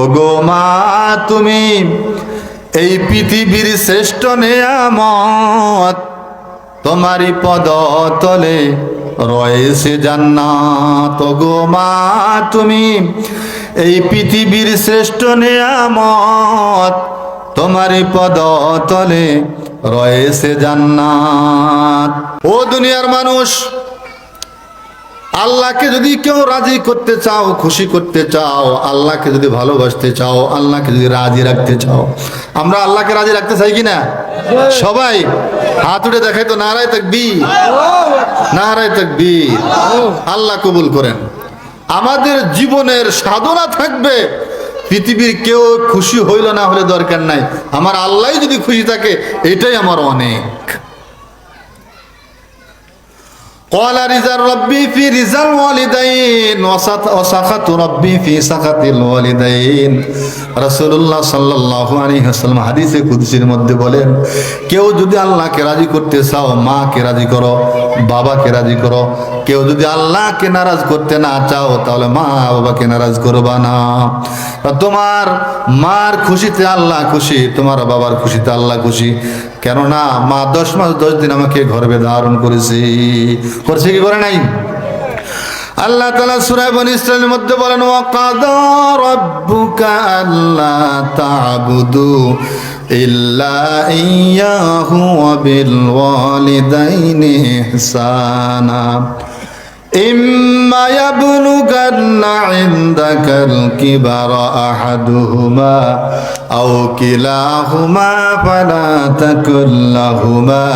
ওগো মা তুমি এই পৃথিবীর শ্রেষ্ঠ নেয়ামত, তোমারই পদতলে রয়েছে জান্নাত। ওগো মা তুমি এই পৃথিবীর শ্রেষ্ঠ নেয়ামত, তোমারই পদতলে রয়েছে জান্নাত। ও দুনিয়ার মানুষ, আল্লাহকে যদি কেউ রাজি করতে চাও, খুশি করতে চাও, আল্লাহকে যদি ভালোবাসতে চাও, আল্লাহকে যদি রাজি রাখতে চাও, আমরা আল্লাহকে রাজি রাখতে চাই কিনা? সবাই হাত উঠে দেখাই তো নারায়ে তাকবীর, নারায়ে তাকবীর। আল্লাহ কবুল করেন। আমাদের জীবনের সাধনা থাকবে পৃথিবীর কেউ খুশি হইল না হলে দরকার নাই, আমার আল্লাহ যদি খুশি থাকে এটাই আমার অনেক। قال رضا ربي في رضا الوالدين وسخط ربي في سخط الوالدين। রাসূলুল্লাহ সাল্লাল্লাহু আলাইহি ওয়াসাল্লাম হাদিসে কুদসির মধ্যে বলেন, কেউ যদি আল্লাহকে রাজি করতে চাও, মাকে রাজি করো, বাবাকে রাজি করো। কেউ যদি আল্লাহকে নারাজ করতে না চাও, তাহলে মা বাবাকে নারাজ করবা না। তোমার মার খুশিতে আল্লাহ খুশি, তোমার বাবার খুশিতে আল্লাহ খুশি। কেননা মা 10 মাস 10 দিন আমাকে গর্ভে ধারণ করেছে, করছে কি করে নাই? আল্লাহ তাআলা সূরা বনী ইসরাঈলের মধ্যে বলেন, ওয়া কাদা রাব্বুকা আল্লা তা'বুদু ইল্লা ইয়্যাহু ওয়া বিল ওয়ালিদাইনি ইহসানা ইম্মা ইয়াবলুগান্না ইনদাকাল কিবারা আহাদুহুমা আও কিলাহুমা ফালা তাকুল লাহুমা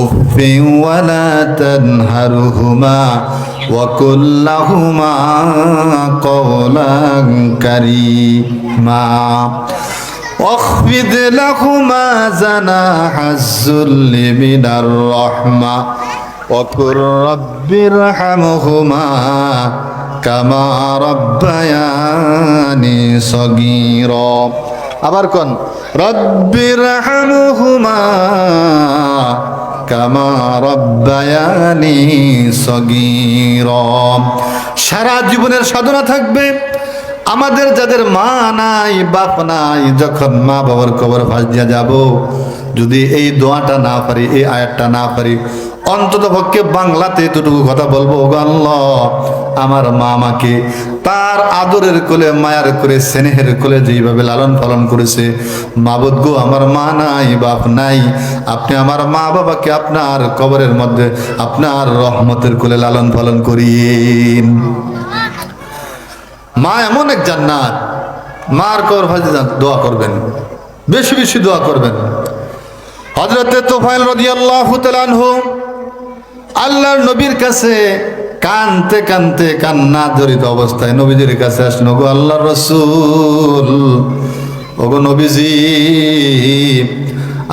উফফিন ওয়া লা তানহারহুমা ওয়া কুল লাহুমা কওলান কারীমা واخفض لهما جناح الذل من الرحمة وقل رب ارحمهما كما ربياني صغيرا। আবার কোন রব্বির রহমহুমা কামা রব্বায়ানি সগীরা। সারা জীবনের সাধনা থাকবে আমাদের যাদের মা নাই, বাপ নাই, যখন মা বাবার কবর ফাঁস দিয়া যাব, যদি এই দোয়াটা না পারি, এই আয়াতটা না পারি, অন্তত পক্ষে বাংলাতে এতটুকু কথা বলবো, ওগো আল্লাহ আমার মা আমাকে তার আদরের কোলে, মায়ার কোলে, স্নেহের কোলে যেইভাবে লালন পালন করেছে, মাবুদ গো আমার মা নাই, বাপ নাই, আপনি আমার মা বাবাকে আপনার কবরের মধ্যে আপনার রহমতের কোলে লালন পালন করিয়েন। মা এমন এক জান্নাত, মার কবর ফাঁসি দোয়া করবেন, বেশি বেশি দোয়া করবেন। হযরতে তুফাইল রাদিয়াল্লাহু তাআলা আনহু আল্লাহর নবীর কাছে কানতে কানতে, কান্না জড়িত অবস্থায় নবীজির কাছে আসলো, গো আল্লাহর রাসূল, ওগো নবীজি,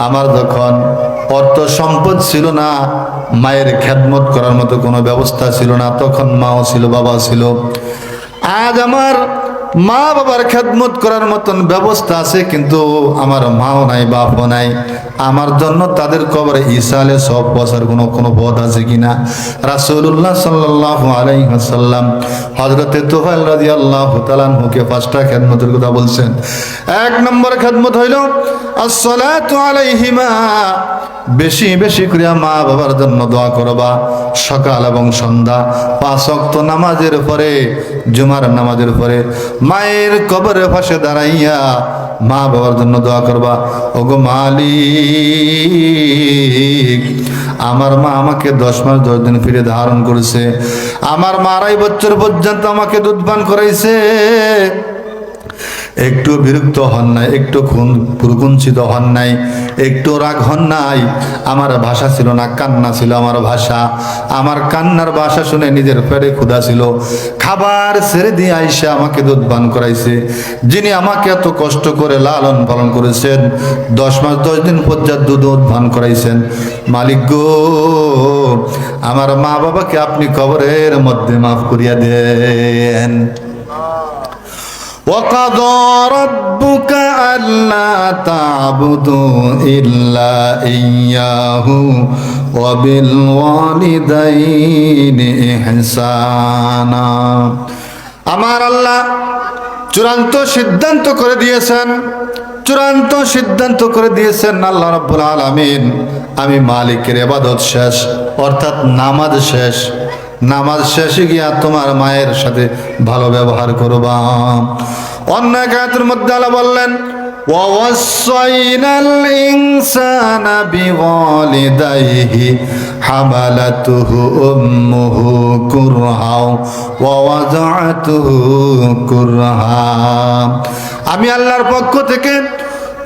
আমার যখন অর্থ সম্পদ ছিল না, মায়ের খেদমত করার মতো কোনো ব্যবস্থা ছিল না, তখন মাও ছিল, বাবা ছিল। আজ আমার মা বাবার খেদমত করার মতন ব্যবস্থা আছে, কিন্তু আমার মাও নাই, বাপও নাই। আমার জন্য তাদের কবরে ইসালে সব বসার কোনো পথ আছে কিনা? রাসূলুল্লাহ সাল্লাল্লাহু আলাইহি ওয়াসাল্লাম হযরতে তুফাইল রাদিয়াল্লাহু তাআলা আনহুকে 5টা খেদমতের কথা বলছেন। 1 নম্বর খেদমত হইল আসসালাতু আলাইহিমা, বেশি বেশি করে মা বাবার জন্য দোয়া করবা, সকাল এবং সন্ধ্যা 5 ওয়াক্ত নামাজের পরে, জুমার নামাজের পরে মায়ের কবরের পাশে দাঁড়াইয়া মা বাবার জন্য দোয়া করবা, ওগো মালিক আমার মা আমাকে 10 মাস 10 দিন ফিরে ধারণ করেছে, আমার মা 2.5 বছর পর্যন্ত আমাকে দুধ পান করাইছে, একটু বিরক্ত হন নাই, একটু কুঞ্চিত হন নাই, একটু রাগ হন নাই। আমার ভাষা ছিল না, কান্না ছিল আমার ভাষা। আমার কান্নার ভাষা শুনে নিজের পেটে ক্ষুধা ছিল, খাবার ছেড়ে দিয়ে আইসা আমাকে দুধ পান করাইছে। যিনি আমাকে এত কষ্ট করে লালন পালন করেছেন, 10 মাস 10 দিন পর্যন্ত দুধ পান করাইছেন, মালিক গো আমার মা বাবাকে আপনি কবরের মধ্যে মাফ করিয়া দেন। وَقَضَى رَبُّكَ أَلَّا تَعْبُدُوا إِلَّا إِيَّاهُ وَبِالْوَالِدَيْنِ إِحْسَانًا। আমার আল্লাহ চূড়ান্ত সিদ্ধান্ত করে দিয়েছেন, চূড়ান্ত সিদ্ধান্ত করে দিয়েছেন আল্লাহ রাব্বুল আলামিন, আমি মালিকের ইবাদত শেষ, অর্থাৎ নামাজ শেষ, নামাজ শেষে গিয়া তোমার মায়ের সাথে ভালো ব্যবহার করবা। অন্য এক আয়াতের মধ্যে আল্লাহ বললেন, وَوَصَّيْنَا الْإِنسَانَ بِوَالِدَيْهِ حَمَلَتْهُ أُمُّهُ كُرْهًا وَوَضَعَتْهُ كُرْهًا। আমি আল্লাহর পক্ষ থেকে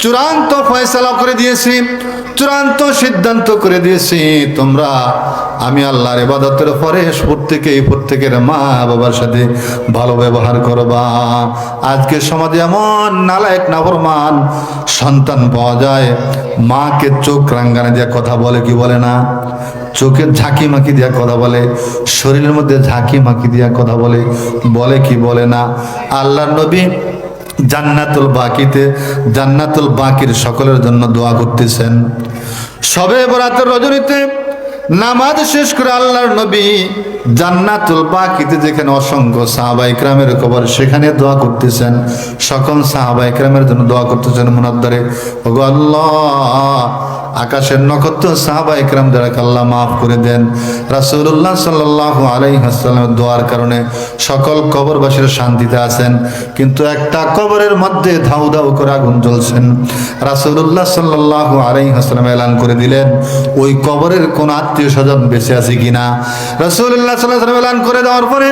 চূড়ান্ত ফয়সালা করে দিয়েছি, চূড়ান্ত সিদ্ধান্ত করে দিয়েছি, তোমরা আমি আল্লাহর ইবাদতের পরে প্রত্যেকের মা বাবার সাথে ভালো ব্যবহার করবা। আজকে সমাজে এমন নালায়েক নাফরমান সন্তান পাওয়া যায়, মাকে চোখ রাঙ্গানে দিয়ে কথা বলে, কি বলে না, চোখের ঝাঁকি মাকি দিয়া কথা বলে, শরীরের মধ্যে ঝাঁকি মাকি দিয়া কথা বলে, বলে কি বলে না। আল্লাহর নবী জান্নাতুল বাকিতে, জান্নাতুল বাকির সকলের জন্য দোয়া করতেছেন। শবে বরাতের রজনীতে নামাজ শেষ করে আল্লাহর নবী জান্নাতুল বাকিতে, যেখানে অসংখ্য সাহাবা ইকরামের কবর, সেখানে দোয়া করতেছেন। সকল সাহাবা ইকরামের জন্য দোয়া করতেছেন মুনাদ্দারে, ওগো আল্লাহ, আকাশের নক্ষত্র সাহাবা ইকরাম যারা আল্লাহ মাফ করে দেন। রাসূলুল্লাহ সাল্লাল্লাহু আলাইহি ওয়াসাল্লামের দোয়ার কারণে সকল কবরবাসীরা শান্তিতে আছেন, কিন্তু একটা কবরের মধ্যে ধাউ ধাউ করে আগুন জ্বলছেন। রাসূলুল্লাহ সাল্লাল্লাহু আলাইহি ওয়াসাল্লাম এলান করে দিলেন, ওই কবরের কোন আত্মীয় স্বজন বেঁচে আছে কিনা। রাসূলুল্লাহ সাল্লাল্লাহু আলাইহি ওয়াসাল্লাম এলান করে দেওয়ার পরে,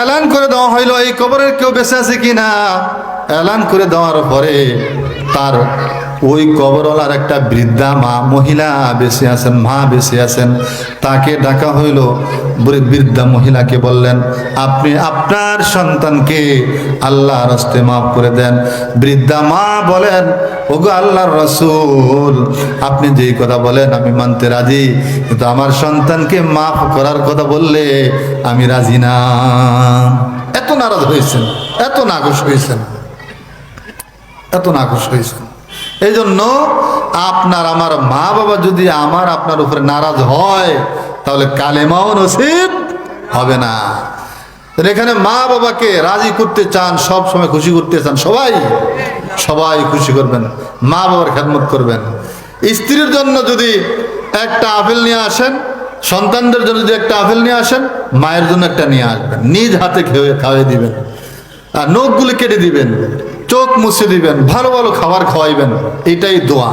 এলান করে দেওয়া হইল এই কবরের কেউ বেঁচে আছে কিনা। এলান করে দেওয়ার পরে তার ওই কবরওয়ালার একটা বৃদ্ধা মা, মহিলা বেঁচে আছেন, মা বেঁচে আছেন, তাকে ডাকা হইল। বৃদ্ধা মহিলাকে বললেন, আপনি আপনার সন্তানকে আল্লাহর রাস্তে মাফ করে দেন। বৃদ্ধা মা বলেন, ওগো আল্লাহর রাসূল, আপনি যেই কথা বলেন আমি মানতে রাজি, কিন্তু আমার সন্তানকে মাফ করার কথা বললে আমি রাজি না। এত নারাজ হয়েছেন, এত নাখোশ হয়েছেন, এত নাখোশ হয়েছেন। এই জন্য আপনার আমার মা বাবা যদি আমার আপনার উপরে নারাজ হয়, তাহলে কালেমাও নসিব হবে না। এখানে মা বাবাকে রাজি করতে চান, সব সময় খুশি করতে চান, সবাই খুশি করবেন, মা বাবার খেদমত করবেন। স্ত্রীর জন্য যদি একটা আপেল নিয়ে আসেন, সন্তানদের জন্য যদি একটা আপেল নিয়ে আসেন, মায়ের জন্য একটা নিয়ে আসবেন, নিজ হাতে খাওয়াই দিবেন, আর নখগুলি কেটে দিবেন, চোখ মুছে দিবেন, ভালো ভালো খাবার খাওয়াইবেন, এটাই দোয়া।